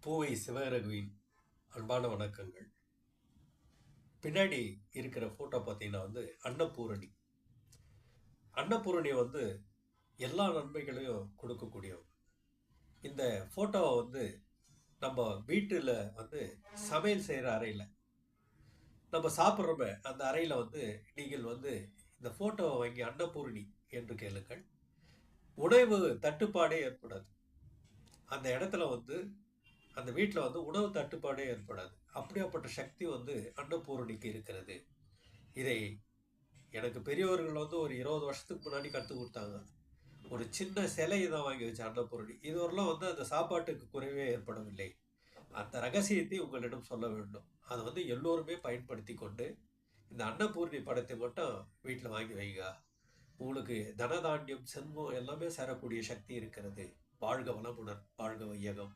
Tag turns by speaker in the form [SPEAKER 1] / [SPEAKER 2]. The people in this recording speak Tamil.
[SPEAKER 1] பூவை சிவரகுவின் அன்பான வணக்கங்கள். பின்னாடி இருக்கிற ஃபோட்டோ பார்த்தீங்கன்னா அன்னபூரணி. அன்னபூரணி எல்லா நன்மைகளையும் கொடுக்கக்கூடியவங்க. இந்த ஃபோட்டோவை நம்ம வீட்டில் சமையல் செய்கிற அறையில் நம்ம சாப்பிட்றோமே அந்த அறையில் நீங்கள் இந்த ஃபோட்டோவை வாங்கி அன்னபூரணி என்று கேளுங்கள். உணவு தட்டுப்பாடே ஏற்படாது. அந்த இடத்துல அந்த வீட்டில் உணவு தட்டுப்பாடே ஏற்படாது. அப்படியாப்பட்ட சக்தி அன்னபூரணிக்கு இருக்கிறது. இதை எனக்கு பெரியவர்கள் ஒரு 20 வருஷத்துக்கு முன்னாடி கற்றுக் கொடுத்தாங்க. ஒரு சின்ன சிலை தான் வாங்கி வச்ச அன்னபூரணி. இதுவரைலாம் அந்த சாப்பாட்டுக்கு குறைவே ஏற்படவில்லை. அந்த ரகசியத்தை உங்களிடம் சொல்ல வேண்டும். அதை எல்லோருமே பயன்படுத்தி கொண்டு இந்த அன்னபூரணி படத்தை மட்டும் வீட்டில் வாங்கி வைங்க. உங்களுக்கு தனதாண்டியம் செல்வம் எல்லாமே சேரக்கூடிய சக்தி இருக்கிறது. வாழ்க வளமுடன், வாழ்க வையகம்.